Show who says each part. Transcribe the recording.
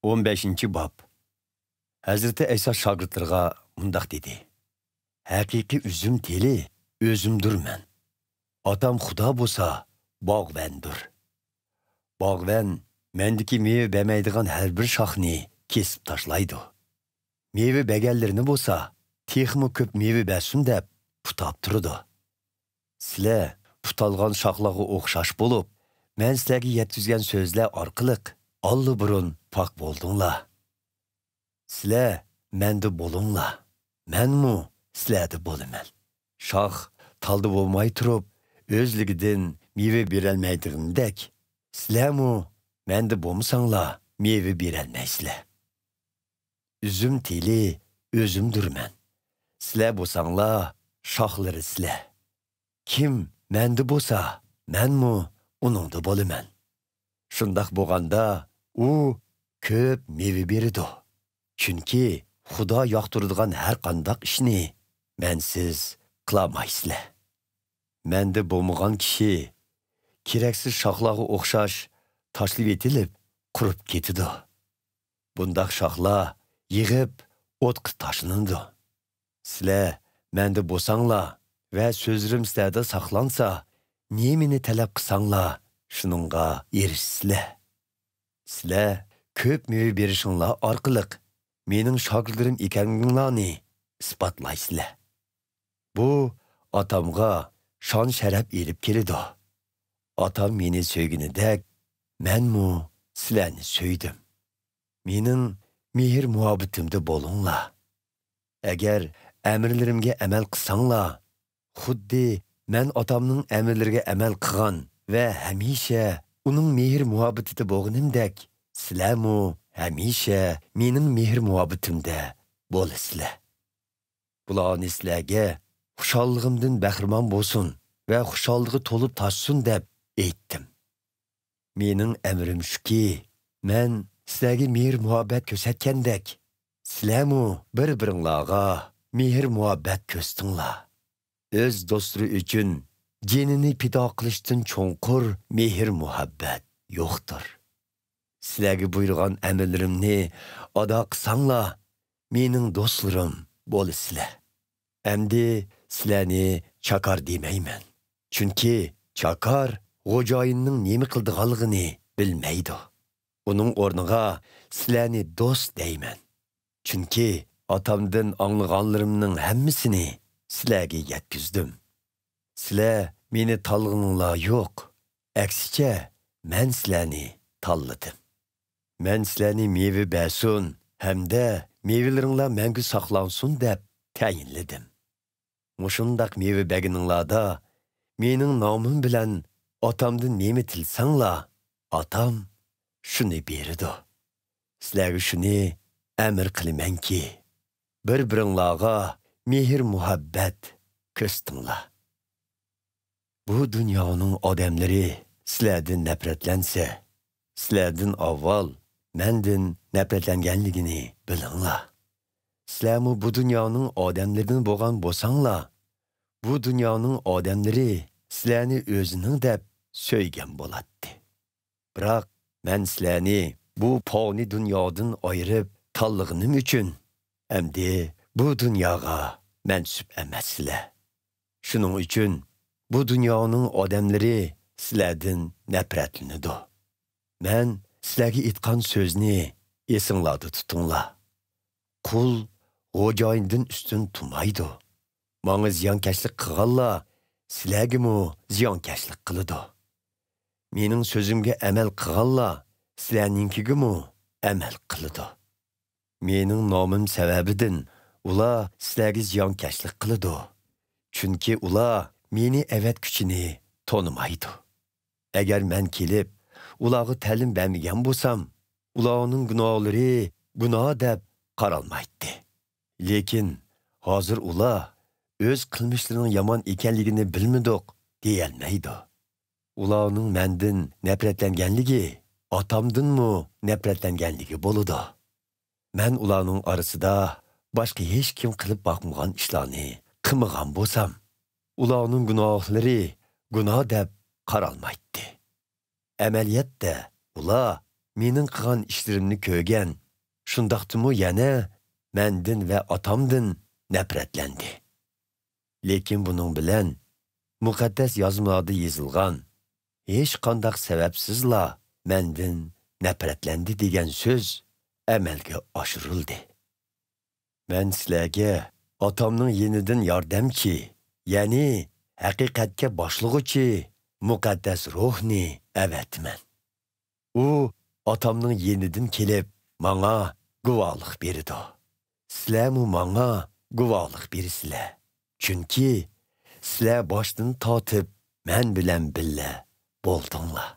Speaker 1: 15. bab. Hazreti İsa şagirdlarga mundaq dedi. Haqiqiy üzüm teli özümdür men. Atam Xudo bo'lsa, bog'vandir. Bog'van mendiki meyve bermaydigan har bir shoxni kesib tashlaydi. Meyve berganlarini bo'lsa, texmi ko'p meyve bersin deb putab turdi. Sizlar putalgan shoxlarga o'xshash bo'lib, men sizlarga yetkazgan so'zlar orqali alliburun pok bo'ldinglar. Sizlar menda bo'linglar. Menmu sizlarda bo'laman. Shox talda bo'lmay turib, o'zligidan meyve berolmaydigandek, sizlarmu menda bo'lmasanglar meyve berolmaysizlar. Üzüm teli özümdür men. Sizlar bo'lsanglar, shoxlari sizlar. Kim menda bo'lsa, menmu uningda bo'laman. Shundaq bo'lganda, u ko'p meyve beradi. Chunki Xudo yoqtiradigan har qanday ishni mensiz qilolmaysizlar. Menda bo'lmagan kishi keraksiz shoxlarga o'xshash tashlab etilib, qurib ketadi. Bundaq shoxlar yig'ib o'tqa tashlanadi. Sizlar menda bo'lsanglar va so'zlarim sizlarda saqlansa, nemini talab qilsanglar, shuningga erishsizlar. Sizlar ko'p meyve berishinglar orqali mening shogirdlarim ekaninglarni isbotlaysizlar. Bu atamga shon sharaf elib keladi. Atam meni so'yganidek, menmu sizlarni so'ydim. Mening mehr muhabbatimda bo'linglar. Agar amirlarimga amal qilsanglar, xuddi men atamning amirlariga amal qilgan va hamisha uning mehr muhabbatida bo'lganimdek, sizlarmu hamisha mening mehr muhabbatimda bo'lasizlar. Bularni sizlarga xushalligimdan bahramon bo'lsin va xushalligi to'lib toshsin deb aytdim. Mening amrim shuki, men sizlarga mehr muhabbat ko'rsatgandek, sizlarmu bir-biringlarga mehr muhabbat ko'rsatinglar. O'z do'stlari uchun jinini pido qilishdan cho'nqur mehr muhabbat yo'qdir. Sizlarga buyurgan amirlarimni ado qilsanglar, mening do'stlarim bo'lasizlar. Endi sizlarni chakar demayman. Chunki chakar xo'jayinning nima qildiganligini bilmaydi. Uning o'rniga sizlarni do'st deyman. Chunki atamdan anglaganlarimning hammasini sizlarga yetkazdim. Sizlar meni tanlaganinglar yo'q. Aksicha, men sizlarni tanladim. Men sizlarni meyve bersin hamda meyvelaringlar menga saqlansin deb tayinladim. Mushundaq meyve berganinglarda mening nomim bilan atamdan nima tilsanglar, atam shuni beradi. Sizlarga shuni amr qilamanki, bir-biringlarga mehr muhabbat ko'rsatinglar. Bu dunyoning odamlari sizlardan nafratlansa, sizlardan avval mendan nafratlanganligini bilinglar. Sizlarmu bu dunyoning odamlaridan bo'lgan bo'lsanglar, bu dunyoning odamlari sizlarni o'zining deb so'ygan bo'ladi. Biroq men sizlarni bu poni dunyodan ayirib tanlaganim uchun endi bu dunyoga mansub emassizlar. Shuning uchun bu dunyoning odamlari sizlardan nafratlanadi. Men sizlarga aytgan so'zni esinglarda tutinglar. Qul xo'jayindan ustun turmaydi. Menga ziyonkashlik qilganlar sizlarga ziyonkashlik qiladi. Mening so'zimga amal qilganlar sizlarninkiga amal qiladi. Mening nomim sababidan ular sizlarga ziyonkashlik qiladi. Chunki ular meni avatkuchini tonimaydi. Agar men kelib ularga ta'lim bermagan bo'lsam, ularning gunohlari gunoh deb qaralmaydi. Lekin hozir ular o'z qilmishlarining yomon ekanligini bilmadoq deyolmaydi. Ularning mendan nafratlanganligi atamdanmi nafratlanganligi bo'ladi. Men ularning orasida boshqa hech kim qilib boqmagan ishlarni qilmagan bo'lsam, ularning gunohlari gunoh deb qaralmaydi. Amaliyotda ular mening qilgan ishlarimni ko'rgan, shundaqdimi yana mendin va otamdin nafratlandi. Lekin buning bilan muqaddas yozmada yozilgan hech qanday sababsizla mendin nafratlandi degan so'z amalga oshirildi. Men sizlarga otamning yenidan yordamchi, ya'ni haqiqatga boshlig'uchi muqaddas ruhni avatman. U otamning yenidan kelib, menga guvohlik berdi. Sizlarmi menga guvohlik bersizlar. Chunki sizlar boshdan tortib men bilan birga bo'ldinglar.